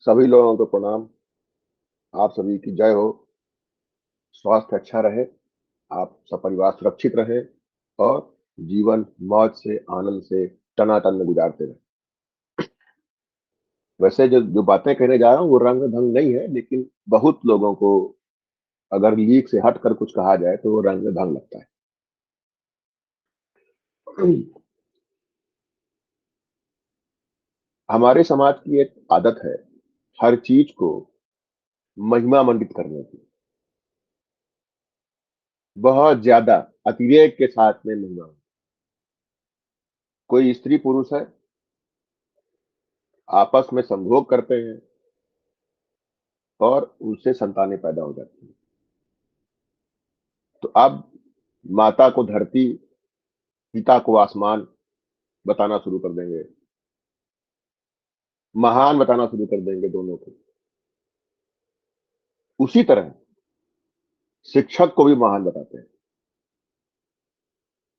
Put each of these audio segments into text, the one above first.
सभी लोगों को प्रणाम। आप सभी की जय हो। स्वास्थ्य अच्छा रहे, आप सपरिवार सुरक्षित रहे और जीवन मौज से आनंद से टनाटन गुजारते रहे। वैसे जो जो बातें कहने जा रहा हूँ वो रंग ढंग नहीं है, लेकिन बहुत लोगों को अगर लीक से हट कर कुछ कहा जाए तो वो रंग ढंग लगता है। हमारे समाज की एक आदत है हर चीज को महिमा मंडित करने की। बहुत ज्यादा अतिरेक के साथ में महिमा। कोई स्त्री पुरुष है, आपस में संभोग करते हैं और उनसे संतानें पैदा हो जाती हैं। तो अब माता को धरती, पिता को आसमान बताना शुरू कर देंगे, महान बताना शुरू कर देंगे दोनों को। उसी तरह शिक्षक को भी महान बताते हैं।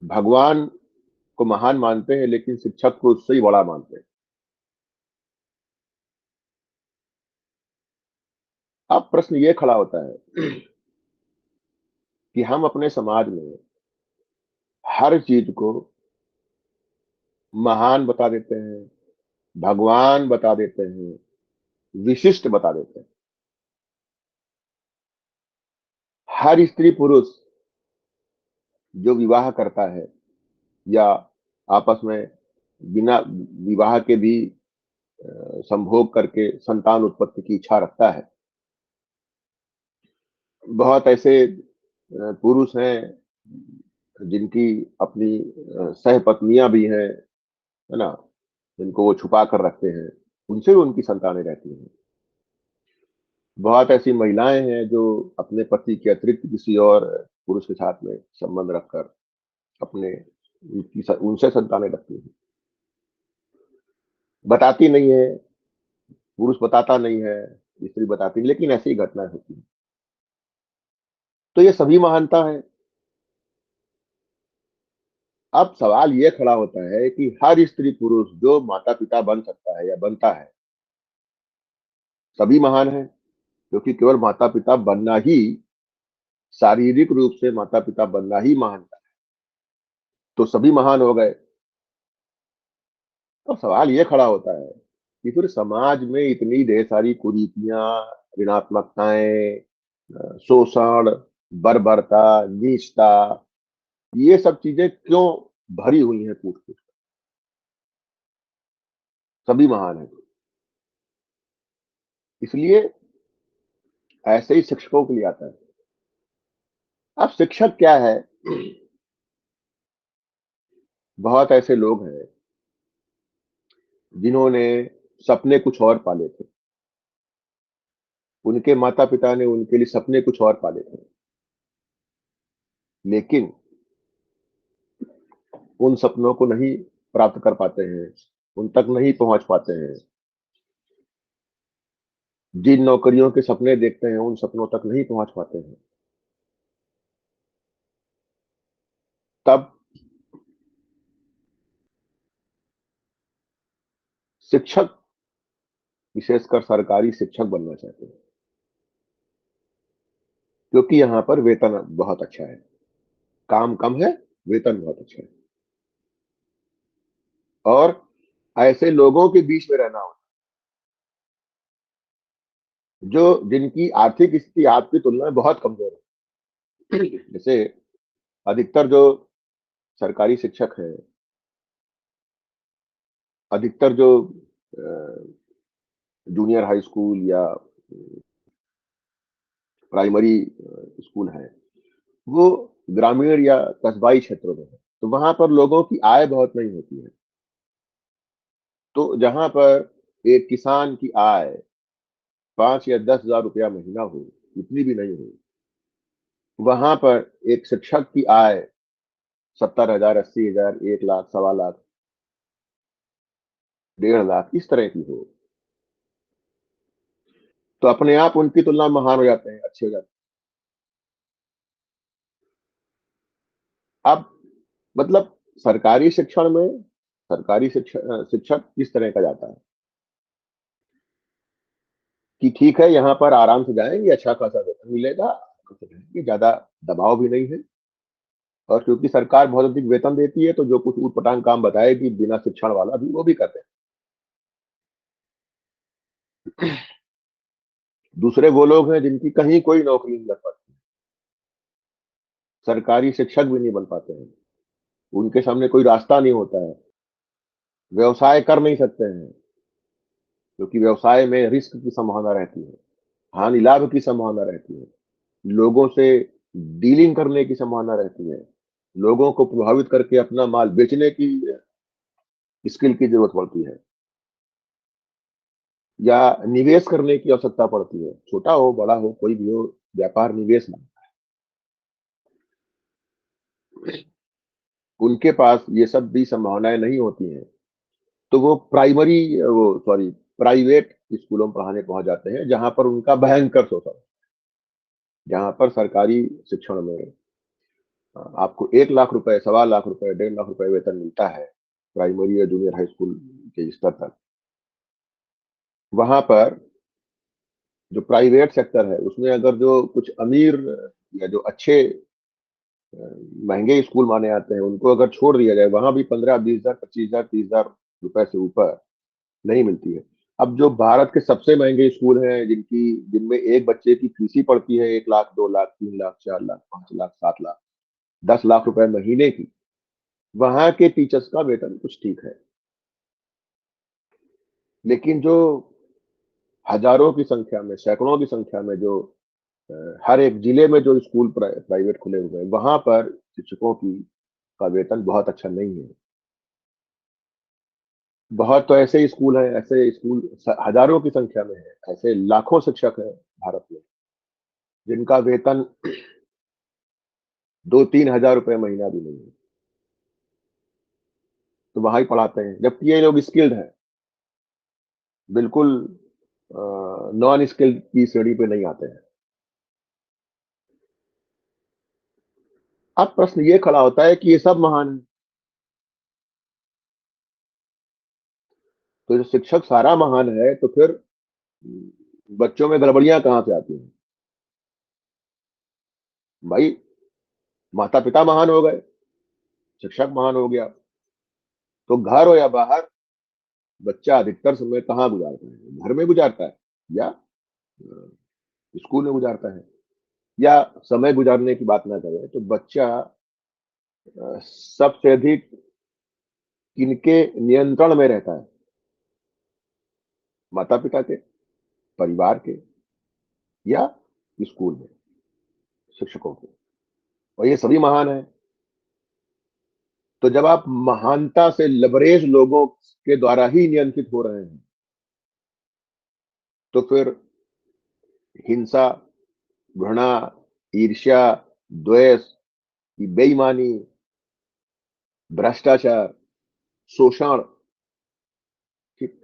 भगवान को महान मानते हैं, लेकिन शिक्षक को उससे ही बड़ा मानते हैं। अब प्रश्न ये खड़ा होता है कि हम अपने समाज में हर चीज को महान बता देते हैं, भगवान बता देते हैं, विशिष्ट बता देते हैं। हर स्त्री पुरुष जो विवाह करता है या आपस में बिना विवाह के भी संभोग करके संतान उत्पत्ति की इच्छा रखता है। बहुत ऐसे पुरुष हैं जिनकी अपनी सहपत्नियां भी हैं, है ना, जिनको वो छुपा कर रखते हैं, उनसे भी उनकी संतानें रहती हैं। बहुत ऐसी महिलाएं हैं जो अपने पति के अतिरिक्त किसी और पुरुष के साथ में संबंध रखकर अपने उनसे संतानें रखती हैं। बताती नहीं है, पुरुष बताता नहीं है, स्त्री बताती नहीं, लेकिन ऐसी ही घटनाएं होती हैं। तो ये सभी महानता है। अब सवाल ये खड़ा होता है कि हर स्त्री पुरुष जो माता पिता बन सकता है या बनता है, सभी महान है, क्योंकि केवल माता पिता बनना ही, शारीरिक रूप से माता पिता बनना ही महानता है। तो सभी महान हो गए। तो सवाल ये खड़ा होता है कि फिर समाज में इतनी ढेर सारी कुरीतियां, ऋणात्मकताएं, शोषण, बर्बरता, नीचता, ये सब चीजें क्यों भरी हुई हैं कूट कूट। सभी महान है। इसलिए ऐसे ही शिक्षकों के लिए आता है। अब शिक्षक क्या है? बहुत ऐसे लोग हैं जिन्होंने सपने कुछ और पाले थे। उनके माता पिता ने उनके लिए सपने कुछ और पाले थे, लेकिन उन सपनों को नहीं प्राप्त कर पाते हैं, उन तक नहीं पहुंच पाते हैं। जिन नौकरियों के सपने देखते हैं उन सपनों तक नहीं पहुंच पाते हैं। तब शिक्षक, विशेषकर सरकारी शिक्षक बनना चाहते हैं, क्योंकि यहाँ पर वेतन बहुत अच्छा है, काम कम है, वेतन बहुत अच्छा है, और ऐसे लोगों के बीच में रहना होता है जो जिनकी आर्थिक स्थिति आपकी तुलना में बहुत कमजोर है। जैसे अधिकतर जो सरकारी शिक्षक हैं, अधिकतर जो जूनियर हाई स्कूल या प्राइमरी स्कूल है, वो ग्रामीण या कस्बाई क्षेत्रों में है। तो वहां पर लोगों की आय बहुत नहीं होती है। तो जहां पर एक किसान की आय 5 या 10 हजार रुपया महीना हो, इतनी भी नहीं हो, वहां पर एक शिक्षक की आय 70 हजार, 80 हजार, 1 लाख, 1.25 लाख, 1.5 लाख इस तरह की हो, तो अपने आप उनकी तुलना में महान हो जाते हैं, अच्छे हो जाते हैं। अब मतलब सरकारी शिक्षण में सरकारी शिक्षक किस तरह का जाता है? कि ठीक है, यहाँ पर आराम से जाएँगे, अच्छा खासा वेतन मिलेगा, आराम से रहेंगे, ज़्यादा दबाव भी नहीं है और क्योंकि सरकार बहुत अधिक वेतन देती है, तो जो कुछ ऊट-पटांग काम बताएगी बिना शिक्षण वाला भी, वो भी करते हैं। दूसरे वो लोग हैं जिनकी कहीं कोई नौकरी नहीं लग पाती, सरकारी शिक्षक भी नहीं बन पाते हैं, उनके सामने कोई रास्ता नहीं होता है, व्यवसाय कर नहीं सकते हैं, क्योंकि व्यवसाय में रिस्क की संभावना रहती है, हानि-लाभ की संभावना रहती है, लोगों से डीलिंग करने की संभावना रहती है, लोगों को प्रभावित करके अपना माल बेचने की स्किल की ज़रूरत पड़ती है या निवेश करने की आवश्यकता पड़ती है, छोटा हो, बड़ा हो, कोई भी हो, व्यापार निवेश माँगता है। उनके पास ये सब भी संभावनाएँ नहीं होती हैं, तो वो प्राइवेट स्कूलों में पढ़ाने पहुँच जाते हैं, जहाँ पर उनका भयंकर शोषण, जहाँ पर सरकारी शिक्षण में आपको 1 लाख रुपए, सवा लाख रुपए, 1.5 लाख रुपए वेतन मिलता है, प्राइमरी या जूनियर हाई स्कूल के स्तर तक। वहाँ पर जो प्राइवेट सेक्टर है, उसमें अगर जो कुछ अमीर या जो अच्छे महँगे स्कूल माने जाते हैं, उनको अगर छोड़ दिया जाए, वहाँ भी 15, 20,000, 25,000, 30,000 रुपए से ऊपर नहीं मिलती है। अब जो भारत के सबसे महँगे स्कूल हैं, जिनमें एक बच्चे की फीस ही पड़ती है 1 लाख, 2 लाख, 3 लाख, 4 लाख, 5 लाख, 7 लाख, 10 लाख रुपए महीने की, वहाँ के टीचर्स का वेतन कुछ ठीक है। लेकिन जो हज़ारों की संख्या में, सैकड़ों की संख्या में जो हर एक जिले में जो स्कूल प्राइवेट खुले हुए हैं, वहाँ पर शिक्षकों की का वेतन बहुत अच्छा नहीं है। बहुत तो ऐसे स्कूल हैं, ऐसे स्कूल हज़ारों की संख्या में हैं, ऐसे लाखों शिक्षक हैं भारत में, जिनका वेतन 2-3 हज़ार रुपए महीना भी नहीं है, तो वहाँ ही पढ़ाते हैं। जबकि ये लोग स्किल्ड हैं, बिल्कुल नॉन स्किल्ड की श्रेणी पे नहीं आते हैं। अब प्रश्न ये खड़ा होता है कि ये सब महान हैं, तो जो शिक्षक सारा महान है, तो फिर बच्चों में गड़बड़ियाँ कहाँ से आती हैं? भाई, माता-पिता महान हो गए, शिक्षक महान हो गया, तो घर हो या बाहर, बच्चा अधिकतर समय कहाँ गुज़ारता है? घर में गुज़ारता है या स्कूल में गुज़ारता है या समय गुज़ारने की बात ना करें, तो बच्चा सबसे अधिक किनके नियंत्रण में रहता है? माता-पिता के, परिवार के या स्कूल में, शिक्षकों के और ये सभी महान हैं। तो जब आप महानता से लबरेज लोगों के द्वारा ही नियंत्रित हो रहे हैं, तो फिर हिंसा, घृणा, ईर्ष्या, द्वेष, बेईमानी, भ्रष्टाचार, शोषण, ठीक,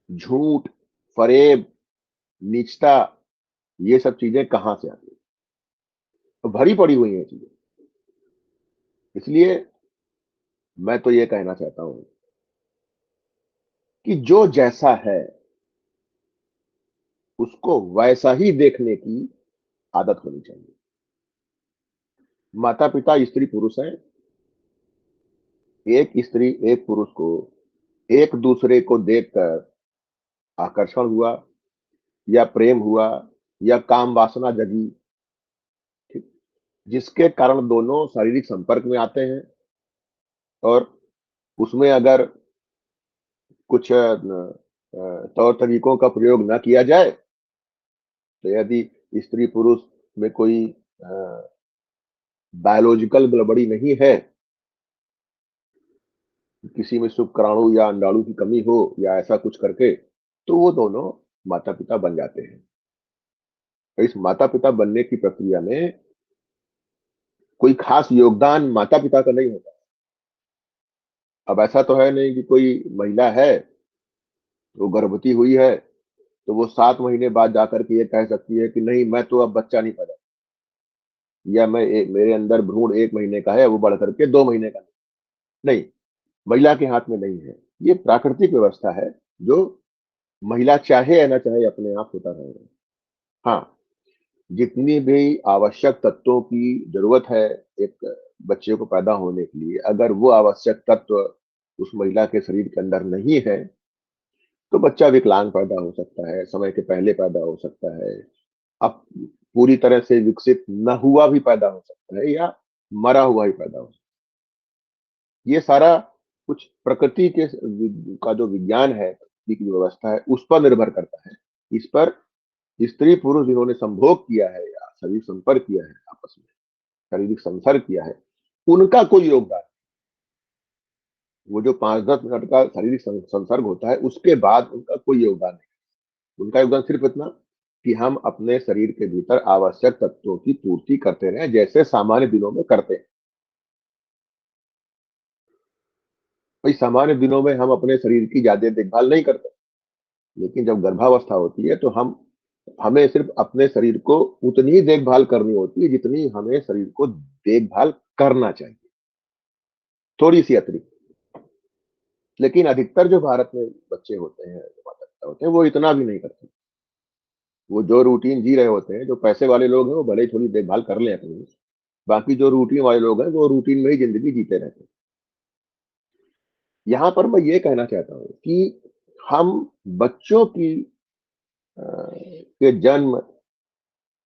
झूठ, फरेब, नीचता, ये सब चीज़ें कहाँ से आती हैं? तो भरी पड़ी हुई हैं चीज़ें। इसलिए मैं तो ये कहना चाहता हूँ कि जो जैसा है, उसको वैसा ही देखने की आदत होनी चाहिए। माता-पिता स्त्री-पुरुष हैं, एक स्त्री, एक पुरुष को एक-दूसरे को देखकर आकर्षण हुआ या प्रेम हुआ या काम वासना जगी, ठीक? जिसके कारण दोनों शारीरिक संपर्क में आते हैं और उसमें अगर कुछ तौर तरीकों का प्रयोग ना किया जाए, तो यदि स्त्री-पुरुष में कोई अ, बायोलॉजिकल गड़बड़ी नहीं है, किसी में शुक्राणु या अंडाणु की कमी हो या ऐसा कुछ करके, तो वो दोनों माता-पिता बन जाते हैं। तो इस माता-पिता बनने की प्रक्रिया में कोई खास योगदान माता-पिता का नहीं होता। अब ऐसा तो है नहीं कि कोई महिला है, वो गर्भवती हुई है, तो वो 7 महीने बाद जाकर के ये कह सकती है कि नहीं मैं तो अब बच्चा नहीं पैदा या मेरे अंदर भ्रूण 1 महीने का है, वो बढ़ कर के 2 महीने का नहीं, महिला के हाथ में नहीं है। ये प्राकृतिक व्यवस्था है, जो महिला चाहे या ना चाहे अपने आप होता रहेगा। हाँ, जितनी भी आवश्यक तत्वों की ज़रूरत है एक बच्चे को पैदा होने के लिए, अगर वो आवश्यक तत्व उस महिला के शरीर के अंदर नहीं है, तो बच्चा विकलांग पैदा हो सकता है, समय के पहले पैदा हो सकता है, अब पूरी तरह से विकसित न हुआ भी पैदा हो सकता है या मरा हुआ ही पैदा हो सकता है। ये सारा कुछ प्रकृति के का जो विज्ञान है, प्रकृति की जो व्यवस्था है, उस पर निर्भर करता है। इस पर स्त्री-पुरुष जिन्होंने संभोग किया है या शरीर संपर्क किया है आपस में, शारीरिक संसर्ग किया है, उनका कोई योगदान, वो जो 5-10 मिनट का शारीरिक संसर्ग होता है, उसके बाद उनका कोई योगदान नहीं। उनका योगदान सिर्फ इतना कि हम अपने शरीर के भीतर आवश्यक तत्वों की पूर्ति करते रहें, जैसे सामान्य दिनों में करते हैं। भाई सामान्य दिनों में हम अपने शरीर की ज़्यादा देखभाल नहीं करते, लेकिन जब गर्भावस्था होती है, तो हमें सिर्फ अपने शरीर को उतनी ही देखभाल करनी होती है, जितनी हमें शरीर को देखभाल करना चाहिए, थोड़ी-सी अतिरिक्त। लेकिन अधिकतर जो भारत में बच्चे होते हैं, जो माता-पिता होते हैं, वो इतना भी नहीं करते। वो जो रूटीन जी रहे होते हैं, जो पैसे वाले लोग हैं, वो भले ही थोड़ी देखभाल कर लें अपनी, बाकी जो रूटीन वाले लोग हैं, वो रूटीन में ही ज़िंदगी जीते रहते हैं। यहाँ पर मैं ये कहना चाहता हूँ कि हम बच्चों की के जन्म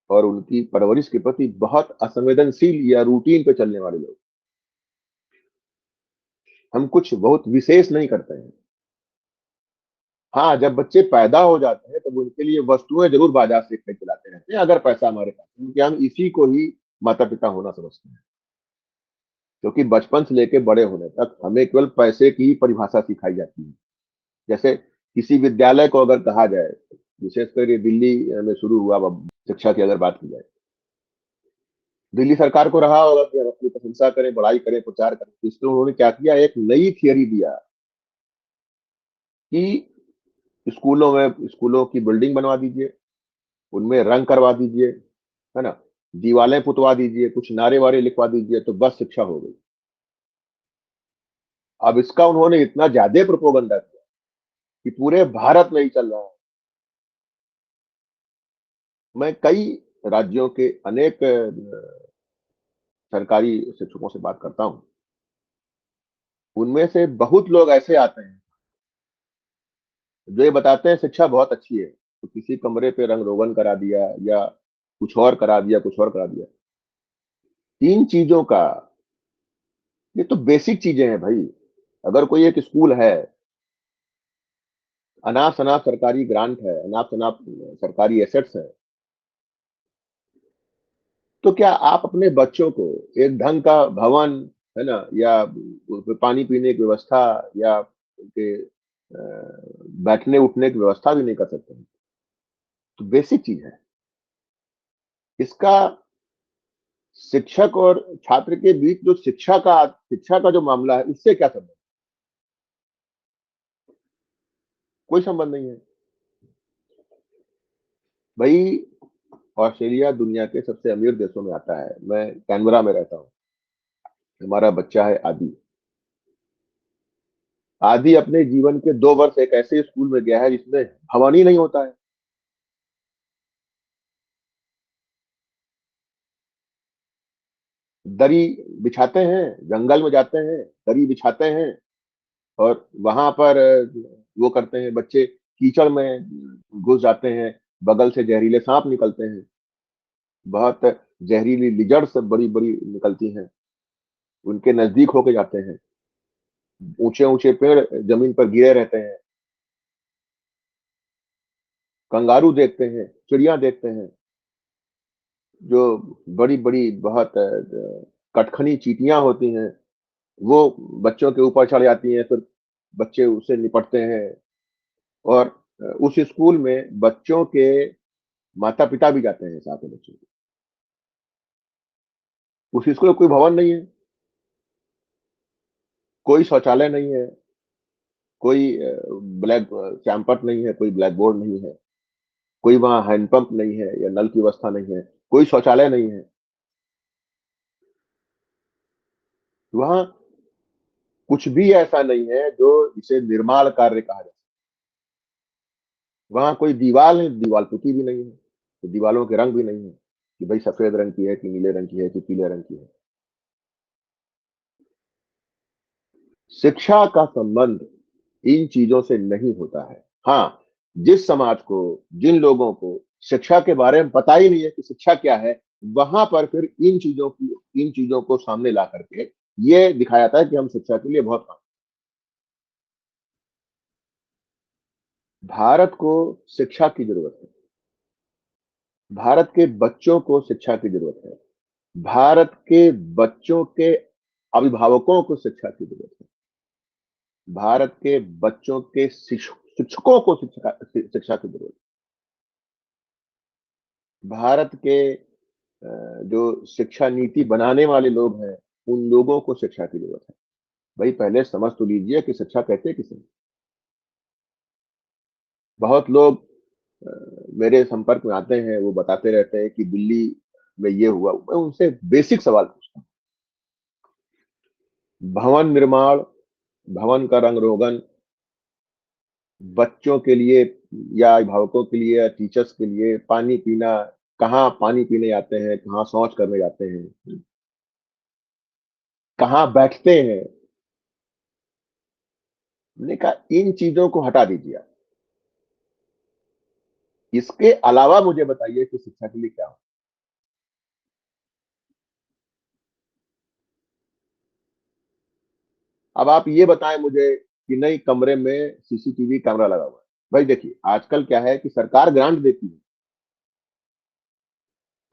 और उनकी परवरिश के प्रति बहुत असंवेदनशील या रूटीन पे चलने वाले लोग, हम कुछ बहुत विशेष नहीं करते हैं। हाँ, जब बच्चे पैदा हो जाते हैं, तब उनके लिए वस्तुएँ ज़रूर बाज़ार से खरीद के लाते रहते हैं, अगर पैसा हमारे पास है, क्योंकि हम इसी को ही माता-पिता होना समझते हैं। क्योंकि बचपन से लेके बड़े होने तक हमें केवल पैसे की ही परिभाषा सिखाई जाती है। जैसे किसी विद्यालय को अगर कहा जाए, विशेषकर ये दिल्ली में शुरू हुआ शिक्षा की अगर बात की जाए, दिल्ली सरकार को रहा होगा कि हम अपनी प्रशंसा करें, बड़ाई करें, प्रचार करें। इसमें उन्होंने क्या किया, एक नई थियरी दिया कि स्कूलों की बिल्डिंग बनवा दीजिए, उनमें रंग करवा दीजिए, है ना? दीवालें पुतवा दीजिए, कुछ नारे-वारे लिखवा दीजिए, तो बस शिक्षा हो गई। अब इसका उन्होंने इतना ज़्यादा प्रोपेगेंडा किया कि पूरे भारत में ही चल रहा है। मैं कई राज्यों के अनेक सरकारी शिक्षकों से बात करता हूँ। उनमें से बहुत लोग ऐसे आते हैं, जो ये बताते हैं शिक्षा बहुत अच्छी है, तो किसी कमरे पे रंग-रोगन करा दिया या कुछ और करा दिया, कुछ और करा दिया। 3 चीज़ों का, ये तो बेसिक चीज़ें हैं भई। अगर कोई एक स्कूल है, अनाप-शनाप सरकारी ग्रांट है, अनाप-शनाप सरकारी एसेट्स हैं, तो क्या आप अपने बच्चों को एक ढंग का भवन, है ना? या उसमें पानी पीने की व्यवस्था या उनके बैठने-उठने की व्यवस्था भी नहीं कर सकते हैं। तो बेसिक चीज़ है। इसका शिक्षक और छात्र के बीच जो शिक्षा का जो मामला है, उससे क्या संबंध? कोई संबंध नहीं है। भई ऑस्ट्रेलिया दुनिया के सबसे अमीर देशों में आता है। मैं कैनबरा में रहता हूँ। हमारा बच्चा है आदि। आदि अपने जीवन के 2 वर्ष एक ऐसे स्कूल में गया है जिसमें भवन ही नहीं होता है। दरी बिछाते हैं, जंगल में जाते हैं, दरी बिछाते हैं और वहाँ पर वो करते हैं, बच्चे कीचड़ में घुस जाते हैं, बगल से जहरीले साँप निकलते हैं, बहुत जहरीली लिजर्ड्स बड़ी-बड़ी निकलती हैं, उनके नज़दीक होके जाते हैं। ऊँचे-ऊँचे पेड़ ज़मीन पर गिरे रहते हैं, कंगारू देखते हैं, चिड़िया देखते हैं, जो बड़ी-बड़ी बहुत कटखनी चींटियाँ होती हैं, वो बच्चों के ऊपर चढ़ जाती हैं, फिर बच्चे उससे निपटते हैं और उस स्कूल में बच्चों के माता-पिता भी जाते हैं साथ में बच्चों के। उस स्कूल में कोई भवन नहीं है, कोई शौचालय नहीं है, कोई कैंपस नहीं है, कोई ब्लैक बोर्ड नहीं है, कोई वहाँ हैंडपंप नहीं है या नल की व्यवस्था नहीं है, कोई शौचालय नहीं है। वहाँ कुछ भी ऐसा नहीं है जो इसे निर्माण कार्य कहा जाए। वहां कोई दीवार है, दीवार पुती भी नहीं है, तो दीवालों के रंग भी नहीं है कि भाई सफेद रंग की है कि नीले रंग की है कि पीले रंग की है। शिक्षा का संबंध इन चीजों से नहीं होता है। हाँ, जिस समाज को, जिन लोगों को शिक्षा के बारे में पता ही नहीं है कि शिक्षा क्या है, वहां पर फिर इन चीजों को सामने ला करके ये दिखाया जाता है कि हम शिक्षा के लिए बहुत काम। भारत को शिक्षा की जरूरत है। भारत के बच्चों को शिक्षा की जरूरत है। भारत के बच्चों के अभिभावकों को शिक्षा की जरूरत है। भारत के बच्चों के शिक्षकों को शिक्षा की जरूरत है। भारत के जो शिक्षा नीति बनाने वाले लोग हैं, उन लोगों को शिक्षा की जरूरत है। भाई पहले समझ तो लीजिए कि शिक्षा कहते किसे। बहुत लोग मेरे संपर्क में आते हैं, वो बताते रहते हैं कि दिल्ली में ये हुआ। मैं उनसे बेसिक सवाल पूछता हूँ, भवन निर्माण, भवन का रंग रोगन, बच्चों के लिए या अभिभावकों के लिए या टीचर्स के लिए पानी पीना, कहाँ पानी पीने जाते हैं, कहाँ शौच करने जाते हैं, कहाँ बैठते हैं। मैंने कहा इन चीजों को हटा दीजिए आप। इसके अलावा मुझे बताइए कि शिक्षा के लिए क्या हो। अब आप ये बताएं मुझे कि नई कमरे में सीसीटीवी कैमरा लगा हुआ है। भाई देखिए आजकल क्या है कि सरकार ग्रांट देती है।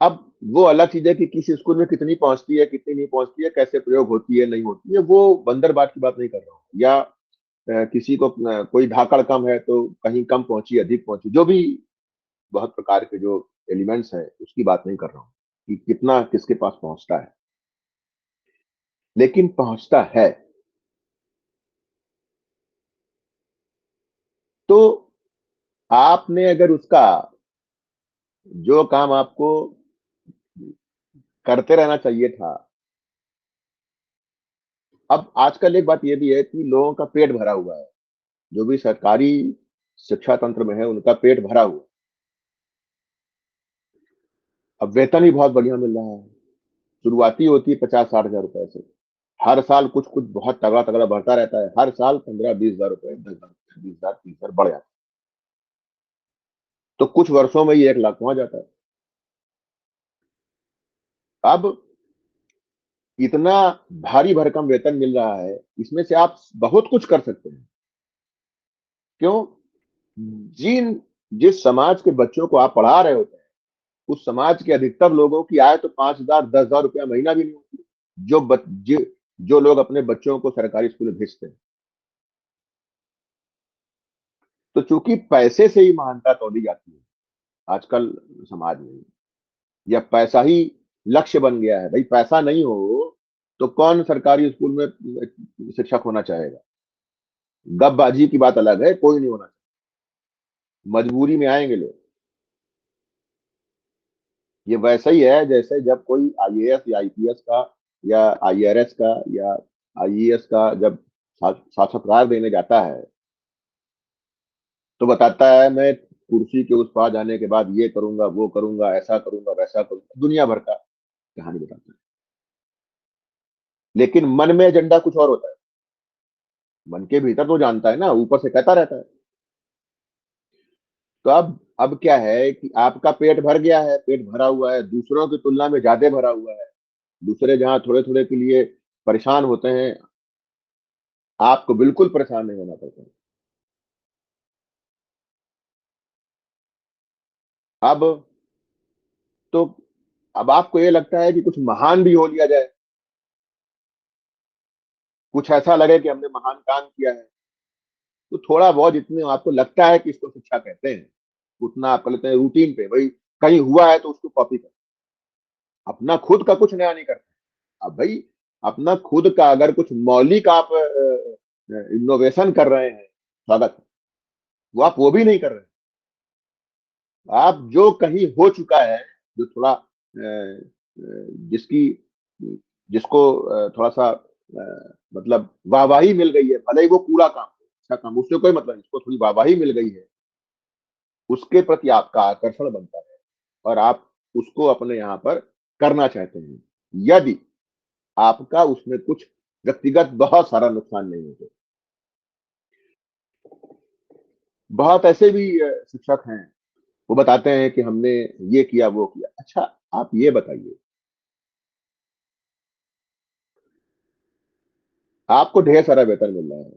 अब वो अलग चीज है कि किसी स्कूल में कितनी पहुंचती है, कितनी नहीं पहुंचती है, कैसे प्रयोग होती है, नहीं होती है, वो बंदरबाट की बात नहीं कर रहा हूँ। या किसी को कोई धाकड़ कम है तो कहीं कम पहुंची, अधिक पहुंची, जो भी बहुत प्रकार के जो एलिमेंट्स हैं उसकी बात नहीं कर रहा हूँ कि कितना किसके पास पहुंचता है, लेकिन पहुंचता है। तो आपने अगर उसका जो काम आपको करते रहना चाहिए था। अब आजकल एक बात यह भी है कि लोगों का पेट भरा हुआ है, जो भी सरकारी शिक्षा तंत्र में है उनका पेट भरा हुआ है। अब वेतन भी बहुत बढ़िया मिल रहा है। शुरुआती होती है 50-60 हजार रुपए से। हर साल कुछ कुछ बहुत तगड़ा तगड़ा बढ़ता रहता है। हर साल 15-20 हजार रुपए, 10 हजार, 20 हजार, 30 हजार बढ़ जाता है। तो कुछ वर्षों में ही 1 लाख पहुंच जाता है। अब इतना भारी भरकम वेतन मिल रहा है, इसमें से आप बहुत कुछ कर सकते हैं। क्यों? जिन जिस समाज के बच्चों को आप पढ़ा रहे होते हैं, उस समाज के अधिकतर लोगों की आय तो 5 हजार, 10 हजार रुपया महीना भी नहीं होती। जो जो लोग अपने बच्चों को सरकारी स्कूल में भेजते हैं। तो चूंकि पैसे से ही महानता तोड़ी जाती है आजकल समाज में, या पैसा ही लक्ष्य बन गया है। भाई पैसा नहीं हो तो कौन सरकारी स्कूल में शिक्षक होना चाहेगा। गपबाजी की बात अलग है, कोई नहीं होना चाहेगा, मजबूरी में आएंगे लोग। ये वैसा ही है जैसे जब कोई आईएएस या आईपीएस का या आईआरएस का या आईईएस का जब साक्षात्कार देने जाता है, तो बताता है मैं कुर्सी के उस पार जाने के बाद ये करूंगा, वो करूंगा, ऐसा करूंगा, वैसा करूंगा, दुनिया भर का कहानी बताता है। लेकिन मन में एजेंडा कुछ और होता है। मन के भीतर तो जानता है ना, ऊपर से कहता रहता है। तो अब क्या है कि आपका पेट भर गया है, पेट भरा हुआ है, दूसरों की तुलना में ज्यादा भरा हुआ है। दूसरे जहां थोड़े थोड़े के लिए परेशान होते हैं, आपको बिल्कुल परेशान नहीं होना पड़ता। अब तो अब आपको ये लगता है कि कुछ महान भी हो लिया जाए, कुछ ऐसा लगे कि हमने महान काम किया है, तो थोड़ा बहुत जितने आपको लगता है कि इसको शिक्षा कहते हैं, उतना आप कर लेते हैं रूटीन पे। भाई कहीं हुआ है तो उसको कॉपी कर, अपना खुद का कुछ नया नहीं करते। अब भाई अपना खुद का अगर कुछ मौलिक आप इनोवेशन कर रहे हैं, स्वागत है। वो आप वो भी नहीं कर रहे। आप जो कहीं हो चुका है, जो थोड़ा जिसकी जिसको थोड़ा सा मतलब वाहवाही मिल गई है, भले ही वो कूड़ा काम हो, अच्छा काम, उससे कोई मतलब नहीं, उसको थोड़ी वाहवाही मिल गई है, उसके प्रति आपका आकर्षण बनता है और आप उसको अपने यहाँ पर करना चाहते हैं, यदि आपका उसमें कुछ व्यक्तिगत बहुत सारा नुकसान नहीं है तो। बहुत ऐसे भी शिक्षक हैं, वो बताते हैं कि हमने ये किया, वो किया। अच्छा, आप ये बताइए, आपको ढेर सारा वेतन मिल रहा है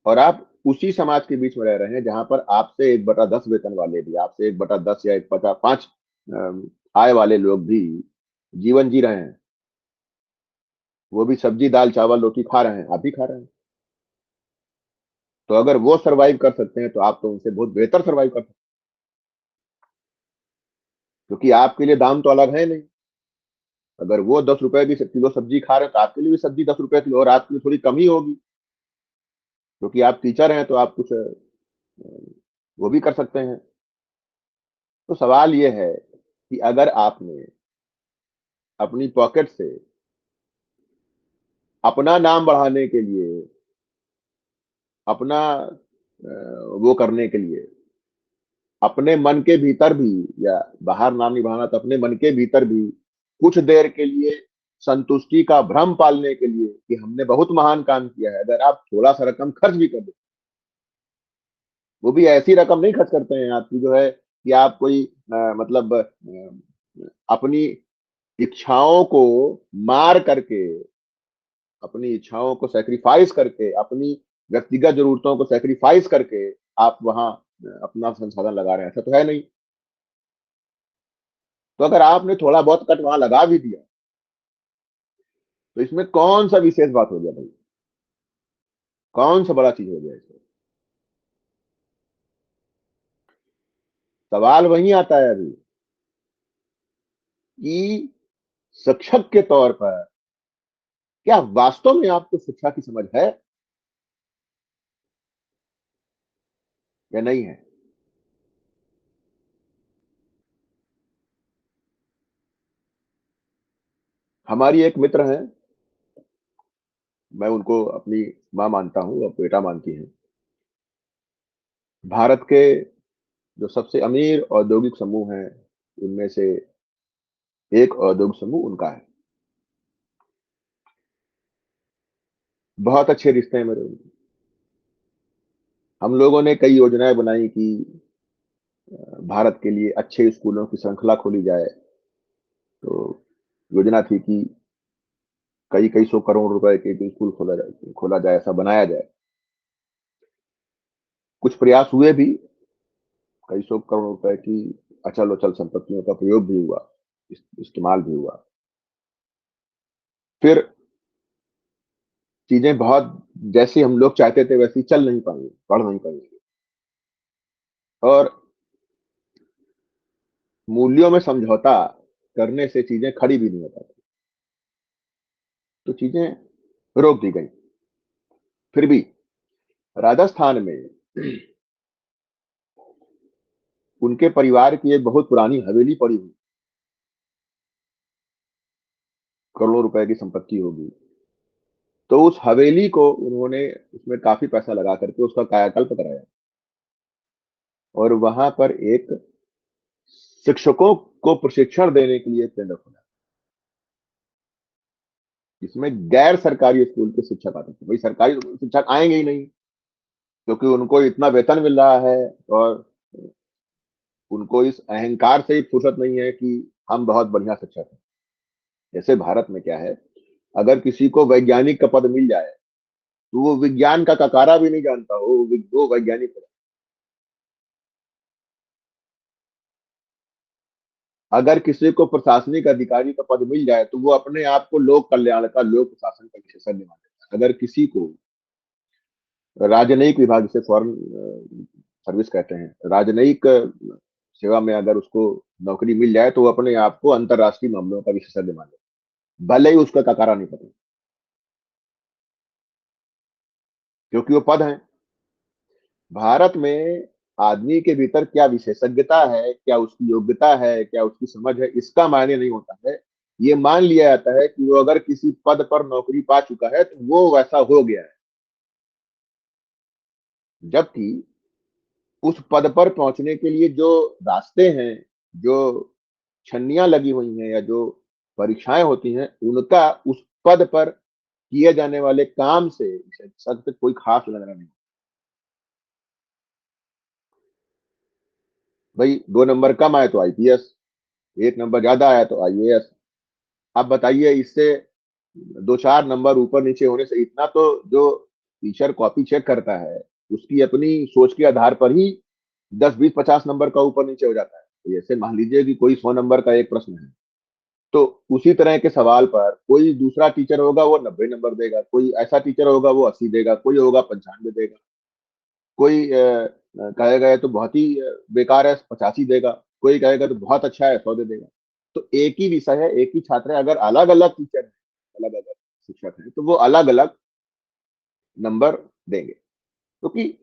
और आप उसी समाज के बीच में रह रहे हैं जहां पर आपसे 1/10 वेतन वाले भी, आपसे 1/10 या 1/5 आय वाले लोग भी जीवन जी रहे हैं। वो भी सब्जी दाल चावल रोटी खा रहे हैं, आप भी खा रहे हैं। तो अगर वो सरवाइव कर सकते हैं तो आप तो उनसे बहुत बेहतर सरवाइव कर सकते हैं, क्योंकि आपके लिए दाम तो अलग है नहीं। अगर वो 10 रुपए भी किलो सब्जी खा रहे हैं तो आपके लिए भी सब्जी 10 रुपए किलो, और आपके लिए थोड़ी कम ही होगी, क्योंकि आप टीचर हैं तो आप कुछ वो भी कर सकते हैं। तो सवाल ये है कि अगर आपने अपनी पॉकेट से अपना नाम बढ़ाने के लिए, अपना वो करने के लिए, अपने मन के भीतर भी, या बाहर नाम नहीं बढ़ाना तो अपने मन के भीतर भी कुछ देर के लिए संतुष्टि का भ्रम पालने के लिए कि हमने बहुत महान काम किया है, अगर आप थोड़ा सा रकम खर्च भी कर दो, वो भी ऐसी रकम नहीं खर्च करते हैं आपकी जो है कि आप कोई मतलब अपनी इच्छाओं को मार करके, अपनी इच्छाओं को सैक्रिफाइस करके, अपनी व्यक्तिगत जरूरतों को सैक्रिफाइस करके आप वहां अपना संसाधन लगा रहे हैं, ऐसा तो है नहीं। तो अगर आपने थोड़ा बहुत कट वहां लगा भी दिया तो इसमें कौन सा विशेष बात हो गया भाई, कौन सा बड़ा चीज हो गया इसमें? सवाल वही आता है अभी कि शिक्षक के तौर पर क्या वास्तव में आपको शिक्षा की समझ है या नहीं है? हमारी एक मित्र हैं, मैं उनको अपनी माँ मानता हूँ, अब बेटा मानती हैं। भारत के जो सबसे अमीर औद्योगिक समूह हैं, उनमें से एक औद्योगिक समूह उनका है। बहुत अच्छे रिश्ते हैं मेरे उनके। हम लोगों ने कई योजनाएं बनाई कि भारत के लिए अच्छे स्कूलों की श्रृंखला खोली जाए। तो योजना थी कि कई कई सौ करोड़ रुपए के एक स्कूल खोला जाए, ऐसा बनाया जाए। कुछ प्रयास हुए भी, कई सौ करोड़ रुपए की अचल अचल संपत्तियों का प्रयोग भी हुआ, इस्तेमाल भी हुआ। फिर चीजें बहुत जैसे हम लोग चाहते थे वैसी चल नहीं पाई, बढ़ नहीं पाई, और मूल्यों में समझौता करने से चीजें खड़ी भी नहीं हो पाती, तो चीजें रोक दी गई। फिर भी राजस्थान में उनके परिवार की एक बहुत पुरानी हवेली पड़ी हुई, करोड़ों रुपए की संपत्ति होगी। तो उस हवेली को उन्होंने, उसमें काफी पैसा लगा करके उसका कायाकल्प कराया, और वहां पर एक शिक्षकों को प्रशिक्षण देने के लिए एक केंद्र खोला, जिसमें गैर सरकारी स्कूल के शिक्षक आते थे। भाई सरकारी शिक्षक आएंगे ही नहीं, क्योंकि उनको इतना वेतन मिल रहा है, और उनको इस अहंकार से ही फुर्सत नहीं है कि हम बहुत बढ़िया शिक्षक हैं। जैसे भारत में क्या है, अगर किसी को वैज्ञानिक का पद मिल जाए तो वो विज्ञान का ककारा भी नहीं जानता, वो वैज्ञानिक है। अगर किसी को प्रशासनिक अधिकारी का पद मिल जाए तो वो अपने आप को लोक कल्याण का, लोक प्रशासन का विशेषज्ञ मान लेता है। अगर किसी को राजनयिक विभाग से, फॉरेन सर्विस कहते हैं, राजनयिक सेवा में अगर उसको नौकरी मिल जाए तो वो अपने आप को अंतरराष्ट्रीय मामलों का विशेषज्ञ मान लेता है, भले ही उसका ककारा नहीं पता, क्योंकि वो पद है। भारत में आदमी के भीतर क्या विशेषज्ञता है, क्या उसकी योग्यता है, क्या उसकी समझ है, इसका मायने नहीं होता है। ये मान लिया जाता है कि वो अगर किसी पद पर नौकरी पा चुका है तो वो वैसा हो गया है। जबकि उस पद पर पहुंचने के लिए जो रास्ते हैं, जो छन्नियां लगी हुई हैं या जो परीक्षाएं होती हैं, उनका उस पद पर किए जाने वाले काम से सख्त कोई खास लेना नहीं। भाई 2 नंबर कम आए तो आईपीएस, 1 नंबर ज्यादा आया तो आईएएस। आप बताइए, इससे 2-4 नंबर ऊपर नीचे होने से इतना तो जो टीचर कॉपी चेक करता है, उसकी अपनी सोच के आधार पर ही 10, 20, 50 नंबर का ऊपर नीचे हो जाता है। तो जैसे मान लीजिए कि कोई 100 नंबर का एक प्रश्न है, तो उसी तरह के सवाल पर कोई दूसरा टीचर होगा वो 90 नंबर देगा, कोई ऐसा टीचर होगा वो 80 देगा, कोई होगा 95 देगा, कोई कहेगा ये तो बहुत ही बेकार है 85 देगा, कोई कहेगा तो बहुत अच्छा है 100 दे देगा। तो एक ही विषय है, एक ही छात्र है, अगर अलग अलग टीचर है, अलग अलग शिक्षक हैं, तो वो अलग अलग नंबर देंगे, क्योंकि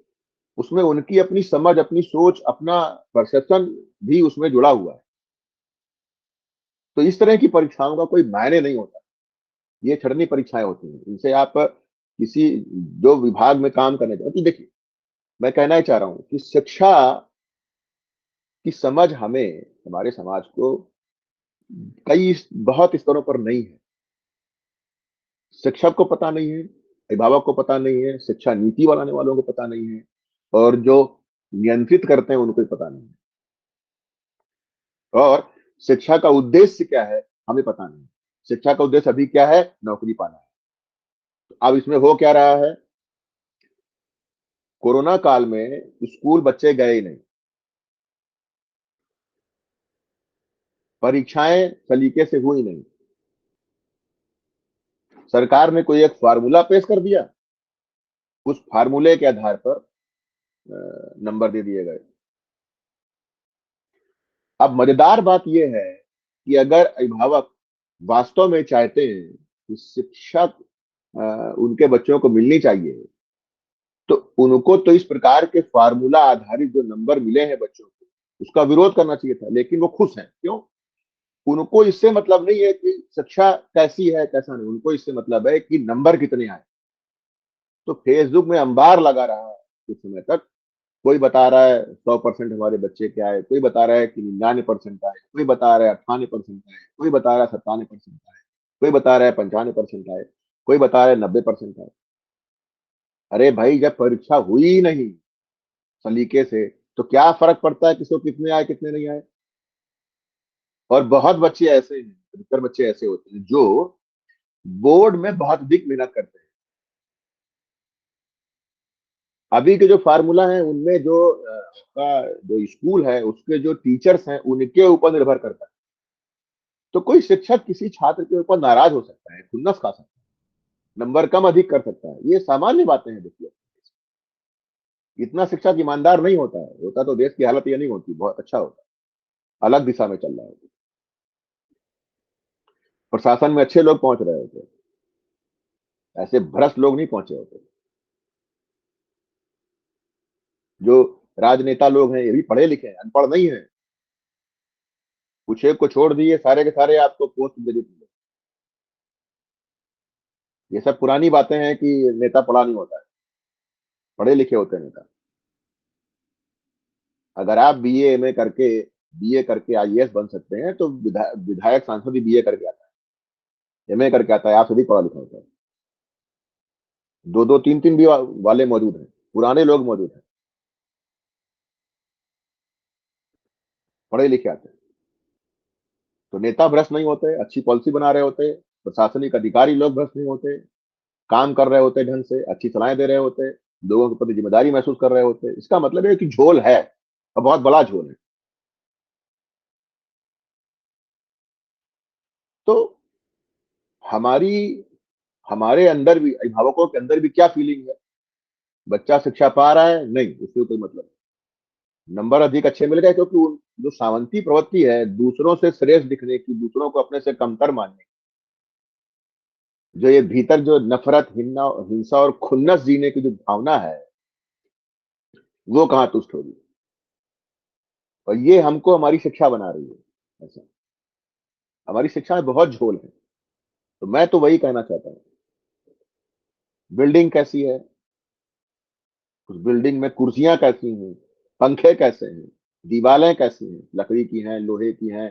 उसमें उनकी अपनी समझ, अपनी सोच, अपना परसेप्शन भी उसमें जुड़ा हुआ है। तो इस तरह की परीक्षाओं का कोई मायने नहीं होता। ये छड़नी परीक्षाएं होती हैं, इनसे आप किसी जो विभाग में काम करने जाओ, तो देखिए, मैं कहना ही चाह रहा हूं कि शिक्षा की समझ हमें, हमारे समाज को कई बहुत स्तरों पर नहीं है। शिक्षक को पता नहीं है, अभिभावक को पता नहीं है, शिक्षा नीति बनाने वालों को पता नहीं है, और जो नियंत्रित करते हैं उनको भी पता नहीं है। और शिक्षा का उद्देश्य क्या है, हमें पता नहीं। शिक्षा का उद्देश्य अभी क्या है, नौकरी पाना है। तो अब इसमें हो क्या रहा है, कोरोना काल में स्कूल बच्चे गए ही नहीं, परीक्षाएं सलीके से हुई नहीं, सरकार ने कोई एक फार्मूला पेश कर दिया, उस फार्मूले के आधार पर नंबर दे दिए गए। अब मजेदार बात यह है कि अगर अभिभावक वास्तव में चाहते हैं कि शिक्षक उनके बच्चों को मिलनी चाहिए, तो उनको तो इस प्रकार के फार्मूला आधारित जो नंबर मिले हैं बच्चों को, उसका विरोध करना चाहिए था। लेकिन वो खुश हैं, क्यों? उनको इससे मतलब नहीं है कि शिक्षा कैसी है कैसा नहीं, उनको इससे मतलब है कि नंबर कितने आए। तो फेसबुक में अंबार लगा रहा है कुछ समय तक, कोई बता रहा है 100% हमारे बच्चे के आए, कोई बता रहा है कि 99% आए, कोई बता रहा है 98% आए, कोई बता रहा है 97% आए, कोई बता रहा है 95% आए, कोई बता रहा है 90% आए। अरे भाई, जब परीक्षा हुई ही नहीं सलीके से, तो क्या फर्क पड़ता है किसको कितने आए कितने नहीं आए? और बहुत बच्चे ऐसे हैं, अधिकतर बच्चे ऐसे होते हैं जो बोर्ड में बहुत अधिक मेहनत करते हैं। अभी के जो फार्मूला है उनमें जो आपका जो स्कूल है उसके जो टीचर्स हैं उनके ऊपर निर्भर करता है। तो कोई शिक्षक किसी छात्र के ऊपर नाराज हो सकता है, खुन्नस खा सकता है, नंबर कम अधिक कर सकता है, ये सामान्य बातें हैं। देखिए, इतना शिक्षक ईमानदार नहीं होता है, होता तो देश की हालत ये नहीं होती, बहुत अच्छा होता, अलग दिशा में चल रहा होता, प्रशासन में अच्छे लोग पहुंच रहे होते, ऐसे भ्रष्ट लोग नहीं पहुंचे होते। जो राजनेता लोग हैं ये भी पढ़े लिखे हैं, अनपढ़ नहीं है। कुछ एक को छोड़ दिए, सारे के सारे आपको पोस्ट ग्रेजुएट मिले। ये सब पुरानी बातें हैं कि नेता पढ़ा नहीं होता है, पढ़े लिखे होते हैं नेता। अगर आप बीए करके आईएएस बन सकते हैं, तो विधायक सांसद भी बीए करके आता है, एमए करके आता है, आप सभी पढ़ा लिखा होता है। दो दो तीन तीन भी वाले मौजूद हैं, पुराने लोग मौजूद हैं, पढ़े लिखे आते हैं। तो नेता भ्रष्ट नहीं होते, अच्छी पॉलिसी बना रहे होते, प्रशासनिक अधिकारी लोग भ्रष्ट नहीं होते, काम कर रहे होते ढंग से, अच्छी सलाहें दे रहे होते, लोगों के प्रति जिम्मेदारी महसूस कर रहे होते। इसका मतलब है कि झोल है, और बहुत बड़ा झोल है। तो हमारी हमारे अंदर भी, अभिभावकों के अंदर भी क्या फीलिंग है? बच्चा शिक्षा पा रहा है, नहीं, उससे कोई मतलब नहीं। नंबर अधिक अच्छे मिल गए, क्योंकि जो सावंती प्रवृत्ति है, दूसरों से श्रेष्ठ दिखने की, दूसरों को अपने से कमतर मानने की, जो ये भीतर जो नफरत, हिंसा और खुन्नस जीने की जो भावना है, वो कहाँ तुष्ट होगी? और ये हमको हमारी शिक्षा बना रही है ऐसा। हमारी शिक्षा में बहुत झोल है। तो मैं तो वही कहना चाहता हूँ, बिल्डिंग कैसी है, उस बिल्डिंग में कुर्सियां कैसी हैं, पंखे कैसे हैं, दीवारें कैसी हैं, लकड़ी की हैं, लोहे की हैं,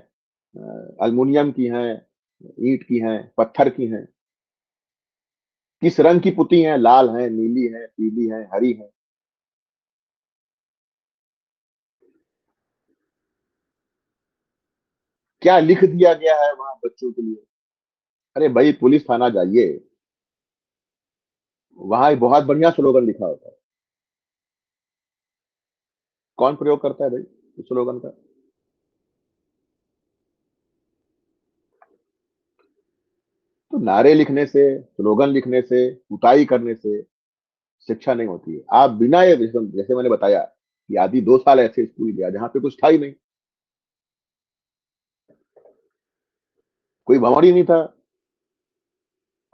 अल्युमिनियम की हैं, ईंट की हैं, पत्थर की हैं, किस रंग की पुती हैं, लाल हैं, नीली हैं, पीली हैं, हरी हैं, क्या लिख दिया गया है वहां बच्चों के लिए। अरे भाई पुलिस थाना जाइए, वहां एक बहुत बढ़िया स्लोगन लिखा होता है। कौन प्रयोग करता है भाई इस स्लोगन का? तो नारे लिखने से, स्लोगन लिखने से, कुटाई करने से शिक्षा नहीं होती है। आप बिना ये, जैसे मैंने बताया कि आदि 2 साल ऐसे स्कूल गया जहां पे कुछ था ही नहीं, कोई भंवर ही नहीं था,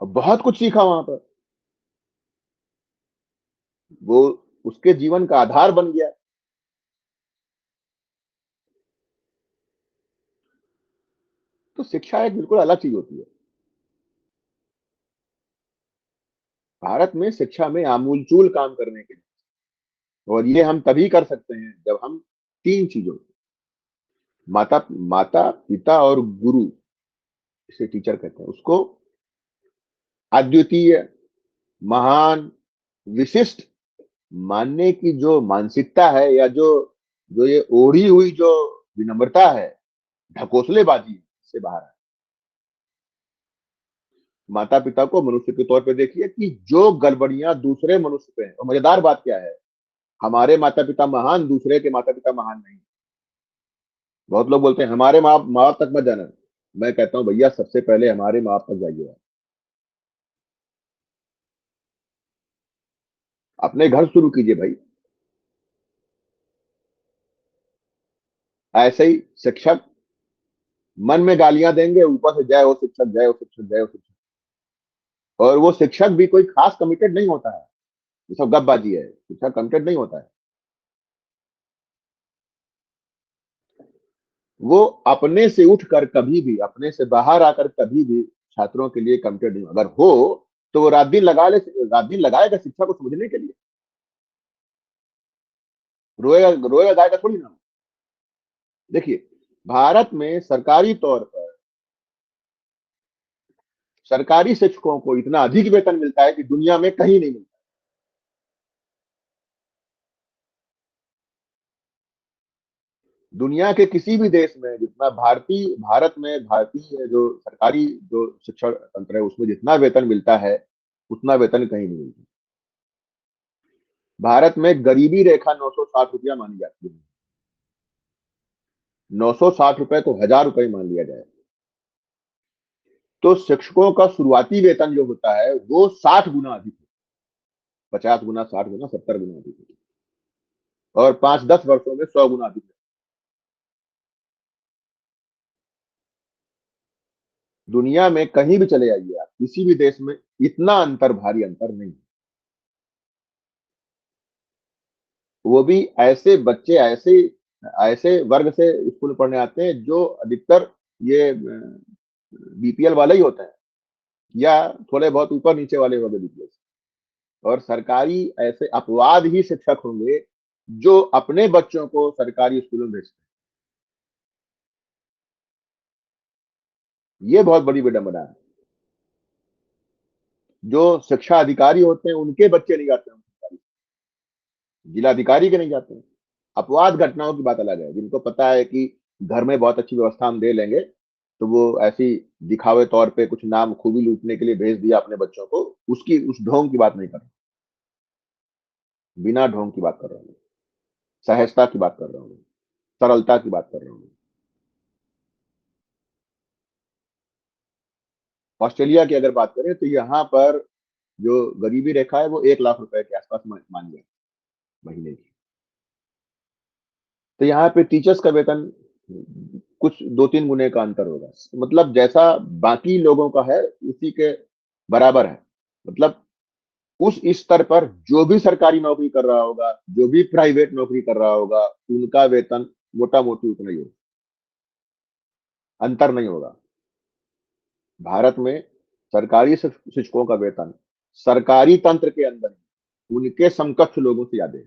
और बहुत कुछ सीखा वहां पर। वो उसके जीवन का आधार बन गया। तो शिक्षा एक बिल्कुल अलग चीज होती है। भारत में शिक्षा में आमूलचूल काम करने के लिए, और ये हम तभी कर सकते हैं जब हम तीन चीजों, माता माता पिता और गुरु, इसे टीचर कहते हैं, उसको अद्वितीय, महान, विशिष्ट मानने की जो मानसिकता है, या जो जो ये ओढ़ी हुई जो विनम्रता है, ढकोसलेबाजी से बाहर है। माता पिता को मनुष्य के तौर पे देखिए कि जो गड़बड़ियां दूसरे मनुष्य पे हैं, और मजेदार बात क्या है, हमारे माता पिता महान, दूसरे के माता पिता महान नहीं। बहुत लोग बोलते हैं हमारे माँ माँ बाप तक मत जाना। मैं कहता हूँ भैया सबसे पहले हमारे माँ बाप तक जाइए। अपने घर शुरू कीजिए भाई। ऐसे ही शिक्षक मन में गालियां देंगे, ऊपर से जय हो शिक्षक, जय हो शिक्षक, जय हो शिक्षक। और वो शिक्षक भी कोई खास कमिटेड नहीं होता है, ये सब गपबाजी है, शिक्षक कमिटेड नहीं होता है। वो अपने से उठकर कभी भी, अपने से बाहर आकर कभी भी छात्रों के लिए कमिटेड नहीं, अगर हो तो वो रात दिन लगाएगा शिक्षा को समझने के लिए। रोएगा रोएगा गाएगा थोड़ी ना। देखिए, भारत में सरकारी तौर पर सरकारी शिक्षकों को इतना अधिक वेतन मिलता है कि दुनिया में कहीं नहीं मिलता। दुनिया के किसी भी देश में जितना भारतीय जो सरकारी जो शिक्षण तंत्र है उसमें जितना वेतन मिलता है, उतना वेतन कहीं नहीं मिलता। भारत में गरीबी रेखा 960 रुपया मानी जाती है। 960 रुपए को 1000 रुपए मान लिया जाए तो शिक्षकों का शुरुआती वेतन जो होता है वो 60 गुना अधिक है। 50 गुना, 60 गुना, 70 गुना अधिक है। और 5-10 वर्षों में 100 गुना अधिक है। दुनिया में कहीं भी चले जाइए आप, किसी भी देश में इतना अंतर, भारी अंतर नहीं। वो भी ऐसे बच्चे, ऐसे ऐसे वर्ग से स्कूल पढ़ने आते हैं जो अधिकतर ये बीपीएल वाले ही होते हैं, या थोड़े बहुत ऊपर नीचे वाले होंगे बीपीएल। और सरकारी ऐसे अपवाद ही शिक्षक होंगे जो अपने बच्चों को सरकारी स्कूलों में भेजते हैं। ये बहुत बड़ी विडंबना है। जो शिक्षा अधिकारी होते हैं उनके बच्चे नहीं जाते हैं, जिलाधिकारी के नहीं जाते हैं। अपवाद घटनाओं की बात अलग है, जिनको पता है कि घर में बहुत अच्छी व्यवस्था हम दे लेंगे, तो वो ऐसी दिखावे तौर पे कुछ नाम खूबी लूटने के लिए भेज दिया अपने बच्चों को। उसकी उस ढोंग की बात नहीं कर रहा, बिना ढोंग की बात कर रहा हूँ, सहजता की बात कर रहा हूँ, सरलता की बात कर रहा हूँ। ऑस्ट्रेलिया की अगर बात करें तो यहाँ पर जो गरीबी रेखा है वो 1 लाख रुपए के आसपास मान लिया महीने की। तो यहाँ पे टीचर्स का वेतन कुछ 2-3 गुने का अंतर होगा, मतलब जैसा बाकी लोगों का है उसी के बराबर है। मतलब उस स्तर पर जो भी सरकारी नौकरी कर रहा होगा, जो भी प्राइवेट नौकरी कर रहा होगा, उनका वेतन मोटा मोटी उतना ही होगा, अंतर नहीं होगा। भारत में सरकारी शिक्षकों का वेतन सरकारी तंत्र के अंदर उनके समकक्ष लोगों से ज्यादा है।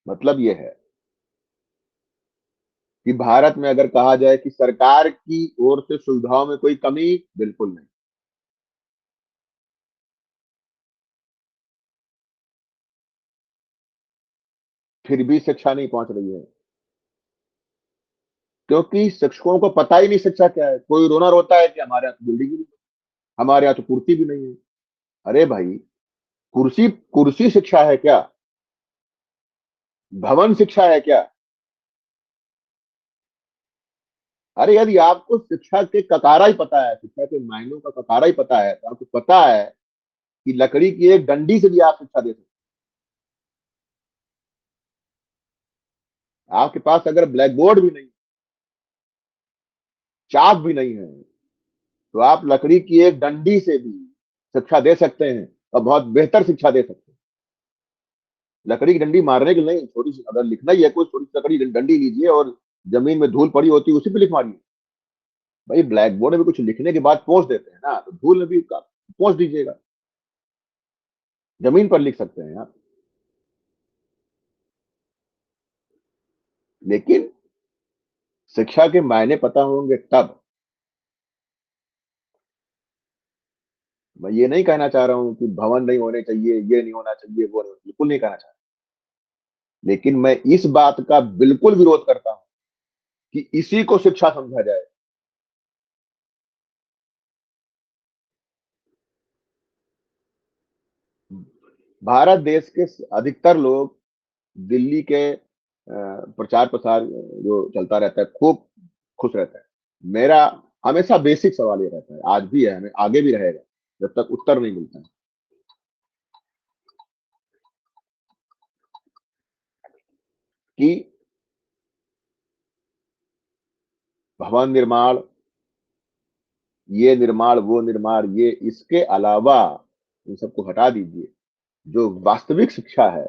मतलब ये है कि भारत में अगर कहा जाए कि सरकार की ओर से सुविधाओं में कोई कमी, बिल्कुल नहीं। फिर भी शिक्षा नहीं पहुंच रही है, क्योंकि शिक्षकों को पता ही नहीं शिक्षा क्या है। कोई रोना रोता है कि हमारे यहाँ तो बिल्डिंग ही नहीं, हमारे यहाँ तो कुर्सी भी नहीं है। अरे भाई, कुर्सी कुर्सी शिक्षा है क्या? भवन शिक्षा है क्या? अरे यदि आपको शिक्षा के ककारा ही पता है, शिक्षा के मायनों का ककारा ही पता है, तो आपको पता है कि लकड़ी की एक डंडी से भी आप शिक्षा दे सकते हैं। आपके पास अगर ब्लैक बोर्ड भी नहीं, चाक भी नहीं है, तो आप लकड़ी की एक डंडी से भी शिक्षा दे सकते हैं, और बहुत बेहतर शिक्षा दे सकते हैं। लकड़ी की डंडी मारने के लिए नहीं, छोटी सी अगर लिखना ही है, कोई छोटी सी लकड़ी डंडी लीजिए और जमीन में धूल पड़ी होती है उसी पे लिख मारिए। भाई ब्लैक बोर्ड में कुछ लिखने के बाद पोंछ देते हैं ना, तो धूल में भी पोंछ दीजिएगा, जमीन पर लिख सकते हैं आप। लेकिन शिक्षा के मायने पता होंगे तब। मैं ये नहीं कहना चाह रहा हूं कि भवन नहीं होने चाहिए, ये नहीं होना चाहिए, वो नहीं, बिल्कुल नहीं कहना चाह रहा। लेकिन मैं इस बात का बिल्कुल विरोध करता हूं कि इसी को शिक्षा समझा जाए। भारत देश के अधिकतर लोग दिल्ली के प्रचार प्रसार जो चलता रहता है, खूब खुश रहता है। मेरा हमेशा बेसिक सवाल ये रहता है, आज भी है, हमें आगे भी रहेगा, जब तक उत्तर नहीं मिलता है, कि भवन निर्माण, ये निर्माण, वो निर्माण, ये इसके अलावा इन सबको हटा दीजिए। जो वास्तविक शिक्षा है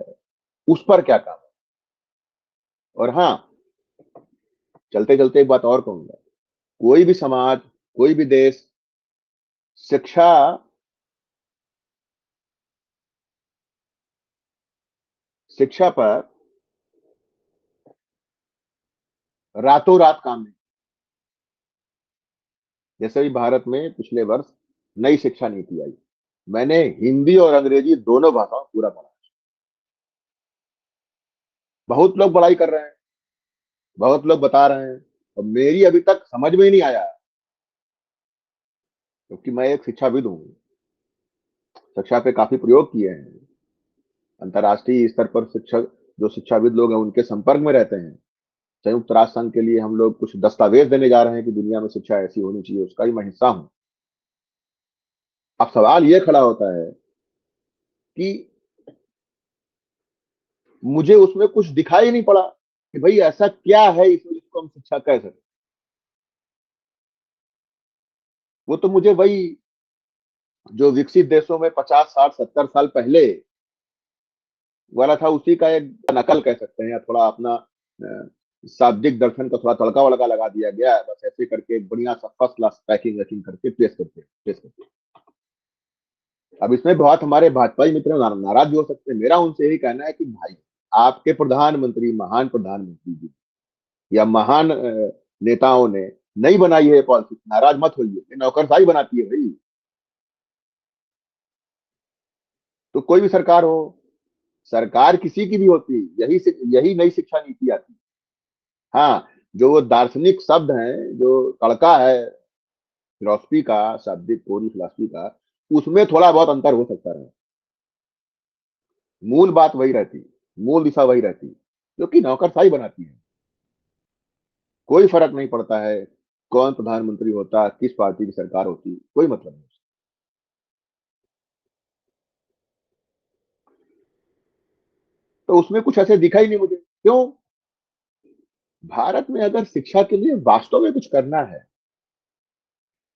उस पर क्या काम है? और हाँ, चलते चलते एक बात और कहूंगा। कोई भी समाज, कोई भी देश शिक्षा शिक्षा पर रातों रात काम नहीं। जैसे भी भारत में पिछले वर्ष नई शिक्षा नीति आई, मैंने हिंदी और अंग्रेजी दोनों भाषाओं में पूरा पढ़ा। बहुत लोग बड़ाई कर रहे हैं, बहुत लोग बता रहे हैं, और मेरी अभी तक समझ में ही नहीं आया, क्योंकि मैं एक शिक्षाविद हूँ, शिक्षा पे काफी प्रयोग किए हैं, अंतर्राष्ट्रीय स्तर पर शिक्षक जो शिक्षाविद लोग हैं उनके संपर्क में रहते हैं। संयुक्त राष्ट्र संघ के लिए हम लोग कुछ दस्तावेज देने जा रहे हैं कि दुनिया में शिक्षा ऐसी होनी चाहिए, उसका ही मैं हिस्सा हूँ। अब सवाल ये खड़ा होता है कि मुझे उसमें कुछ दिखाई नहीं पड़ा कि भाई ऐसा क्या है इसमें जिसको हम शिक्षा कह सकते। वो तो मुझे वही जो विकसित देशों में 50 60 70 साल पहले वाला था, उसी का एक नकल कह सकते हैं, या थोड़ा अपना शाब्दिक दर्शन का थोड़ा तड़का वड़का लगा दिया गया है, बस ऐसे करके बढ़िया सा फर्स्ट क्लास पैकिंग वैकिंग करके पेश करते। अब इसमें बहुत हमारे भाजपाई मित्र नाराज भी हो सकते हैं। मेरा उनसे यही कहना है कि भाई, आपके प्रधानमंत्री, महान प्रधानमंत्री जी या महान नेताओं ने नहीं बनाई है पॉलिसी, नाराज मत होइए, ये नौकरशाही बनाती है भाई। तो कोई भी सरकार हो, सरकार किसी की भी होती, यही नई शिक्षा नीति आती। हाँ, जो वो दार्शनिक शब्द हैं, जो तड़का है फिलोसफी का, शाब्दिक पूरी फिलोसफी का, उसमें थोड़ा बहुत अंतर हो सकता है। मूल बात वही रहती, मूल दिशा वही रहती, जो कि नौकरशाही बनाती है। कोई फर्क नहीं पड़ता है कौन प्रधानमंत्री होता, किस पार्टी की सरकार होती, कोई मतलब नहीं। तो उसमें कुछ ऐसे दिखा ही नहीं मुझे, क्यों? भारत में अगर शिक्षा के लिए वास्तव में कुछ करना है,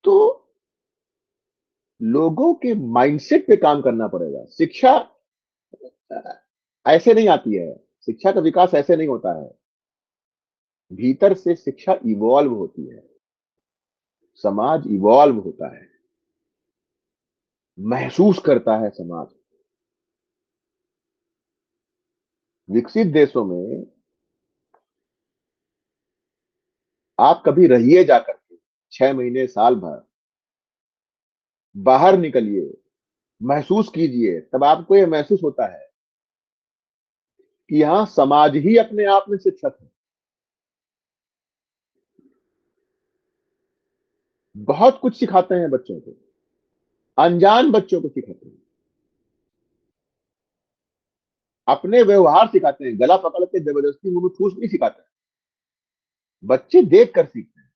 तो लोगों के माइंडसेट पे काम करना पड़ेगा। शिक्षा ऐसे नहीं आती है, शिक्षा का विकास ऐसे नहीं होता है। भीतर से शिक्षा इवॉल्व होती है, समाज इवॉल्व होता है, महसूस करता है समाज। विकसित देशों में आप कभी रहिए जाकर के 6 महीने, साल भर, बाहर निकलिए, महसूस कीजिए, तब आपको ये महसूस होता है कि यहाँ समाज ही अपने आप में शिक्षक है। बहुत कुछ सिखाते हैं बच्चों को, अनजान बच्चों को सिखाते हैं, अपने व्यवहार सिखाते हैं, गला पकड़ के जबरदस्ती मुंह में ठूस नहीं सिखाते हैं। बच्चे देख कर सीखते हैं,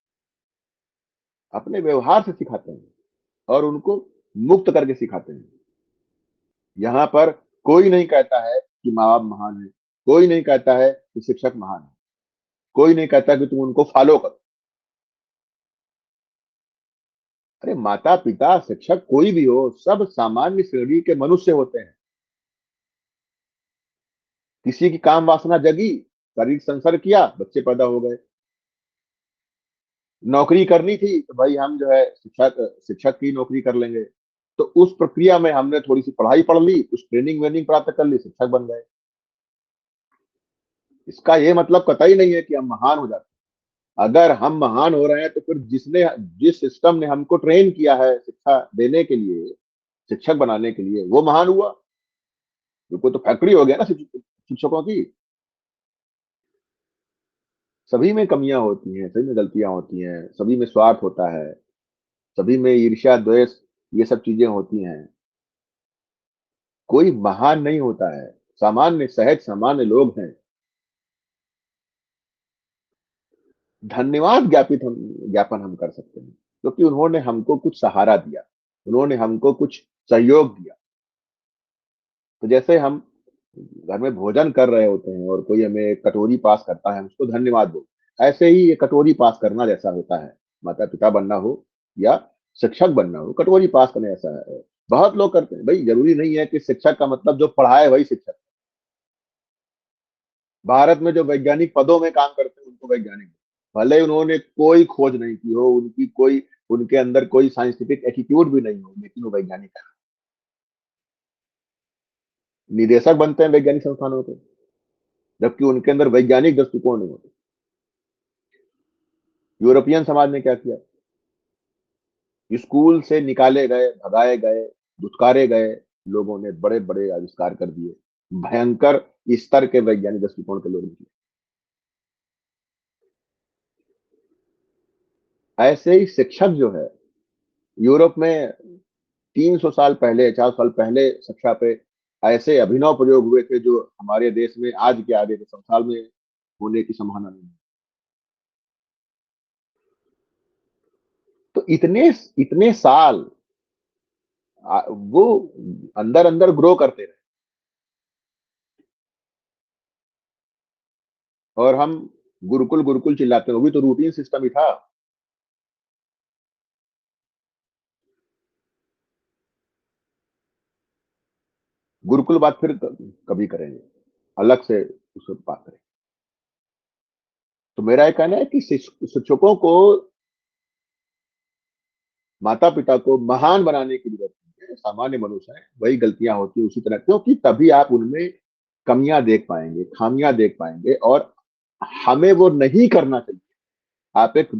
अपने व्यवहार से सिखाते हैं और उनको मुक्त करके सिखाते हैं। यहाँ पर कोई नहीं कहता है कि माँ बाप महान है, कोई नहीं कहता है कि शिक्षक महान है, कोई नहीं कहता कि तुम उनको फॉलो करो। अरे माता पिता शिक्षक कोई भी हो, सब सामान्य श्रेणी के मनुष्य होते हैं। किसी की काम वासना जगी, शरीर संसर्ग किया, बच्चे पैदा हो गए। नौकरी करनी थी तो भाई हम जो है शिक्षक शिक्षक की नौकरी कर लेंगे। तो उस प्रक्रिया में हमने थोड़ी सी पढ़ाई पढ़ ली, कुछ ट्रेनिंग वेनिंग प्राप्त कर ली, शिक्षक बन गए। इसका ये मतलब कतई नहीं है कि हम महान हो जाते हैं। अगर हम महान हो रहे हैं तो फिर जिस सिस्टम ने हमको ट्रेन किया है शिक्षा देने के लिए, शिक्षक बनाने के लिए, वो महान हुआ। क्योंकि तो फैक्ट्री हो गया ना शिक्षकों की। सभी में कमियां होती हैं, सभी में गलतियां होती हैं, सभी में स्वार्थ होता है, सभी में ईर्ष्या द्वेष, ये सब चीजें होती हैं। कोई महान नहीं होता है, सामान्य सहज सामान्य लोग हैं। धन्यवाद ज्ञापन हम कर सकते हैं, क्योंकि उन्होंने हमको कुछ सहारा दिया, उन्होंने हमको कुछ सहयोग दिया। तो जैसे हम घर में भोजन कर रहे होते हैं और कोई हमें एक कटोरी पास करता है, हम उसको धन्यवाद बोलते हैं। ऐसे ही ये कटोरी पास करना जैसा होता है, माता पिता बनना हो या शिक्षक बनना हो, कटोरी पास करना ऐसा है। बहुत लोग करते हैं भाई, जरूरी नहीं है कि शिक्षक का मतलब जो पढ़ाए वही शिक्षक। भारत में जो वैज्ञानिक पदों में काम करते हैं उनको वैज्ञानिक, भले उन्होंने कोई खोज नहीं की हो, उनके अंदर कोई साइंटिफिक एटीट्यूड भी नहीं हो, लेकिन वो वैज्ञानिक है। निदेशक बनते हैं वैज्ञानिक संस्थानों के, जबकि उनके अंदर वैज्ञानिक दृष्टिकोण नहीं होते। यूरोपियन समाज ने क्या किया, स्कूल से निकाले गए, भगाए गए, धुतकारे गए लोगों ने बड़े बड़े आविष्कार कर दिए, भयंकर स्तर के वैज्ञानिक दृष्टिकोण के लोग निकले। ऐसे ही शिक्षक जो है, यूरोप में 300 साल पहले, 400 साल पहले शिक्षा पे ऐसे अभिनव प्रयोग हुए थे जो हमारे देश में आज के आगे के 100 साल में होने की संभावना नहीं है। तो इतने इतने साल वो अंदर अंदर ग्रो करते रहे, और हम गुरुकुल गुरुकुल चिल्लाते हैं, वो भी तो रूटीन सिस्टम ही था। गुरुकुल बात फिर कभी करेंगे, अलग से उस पर बात करेंगे। तो मेरा ये कहना है कि शिक्षकों को, माता पिता को महान बनाने की जरूरत नहीं है, सामान्य मनुष्य है, वही गलतियां होती है उसी तरह, क्योंकि तभी आप उनमें कमियां देख पाएंगे, खामियां देख पाएंगे, और हमें वो नहीं करना चाहिए। आप एक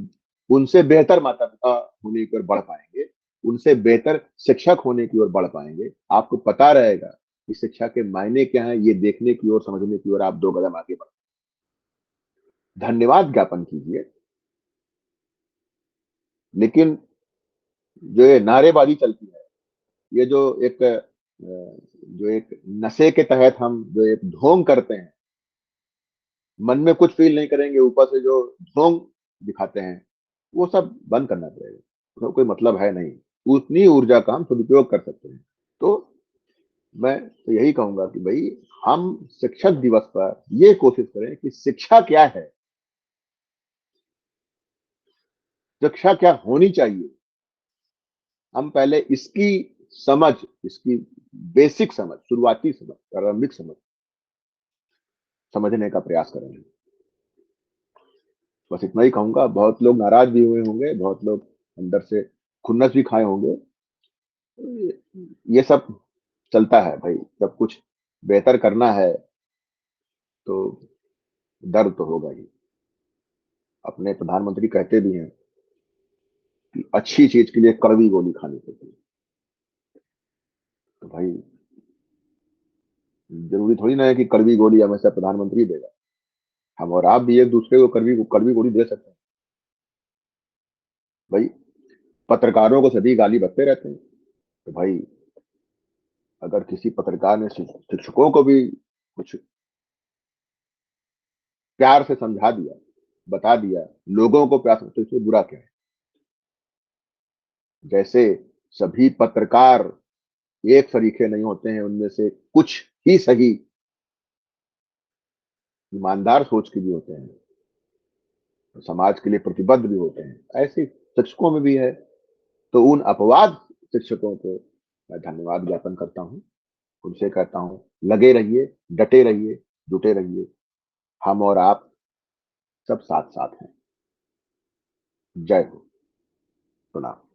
उनसे बेहतर माता पिता होने की ओर बढ़ पाएंगे, उनसे बेहतर शिक्षक होने की ओर बढ़ पाएंगे। आपको पता रहेगा कि शिक्षा के मायने क्या है, ये देखने की ओर, समझने की ओर आप 2 कदम आगे बढ़। धन्यवाद ज्ञापन कीजिए, लेकिन जो ये नारेबाजी चलती है, ये जो एक नशे के तहत हम जो एक ढोंग करते हैं, मन में कुछ फील नहीं करेंगे, ऊपर से जो ढोंग दिखाते हैं, वो सब बंद करना पड़ेगा। उसका कोई मतलब है नहीं, उतनी ऊर्जा का हम सदुपयोग कर सकते हैं। तो मैं तो यही कहूंगा कि भाई, हम शिक्षक दिवस पर ये कोशिश करें कि शिक्षा क्या है, शिक्षा क्या होनी चाहिए, हम पहले इसकी समझ, इसकी बेसिक समझ, शुरुआती समझ, प्रारंभिक समझ समझने का प्रयास करेंगे। बस इतना ही कहूंगा। बहुत लोग नाराज भी हुए होंगे, बहुत लोग अंदर से खुन्नस भी खाए होंगे। ये सब चलता है भाई, जब कुछ बेहतर करना है तो दर्द तो होगा ही। अपने प्रधानमंत्री कहते भी हैं कि अच्छी चीज के लिए कड़वी गोली खानी पड़ती है। तो भाई जरूरी थोड़ी ना है कि कड़वी गोली हमेशा प्रधानमंत्री देगा। हम और आप भी एक दूसरे को कड़वी कड़वी गोली दे सकते हैं। भाई पत्रकारों को सभी गाली बकते रहते हैं। तो भाई अगर किसी पत्रकार ने शिक्षकों को भी कुछ प्यार से समझा दिया, बता दिया, लोगों को प्यार से, तो इसमें बुरा क्या है? जैसे सभी पत्रकार एक सरीखे नहीं होते हैं, उनमें से कुछ ही सही ईमानदार सोच के भी होते हैं, समाज के लिए प्रतिबद्ध भी होते हैं, ऐसे शिक्षकों में भी है। तो उन अपवाद शिक्षकों को मैं धन्यवाद ज्ञापन करता हूँ। उनसे कहता हूँ लगे रहिए, डटे रहिए, जुटे रहिए। हम और आप सब साथ साथ हैं। जय हो। प्रणाम।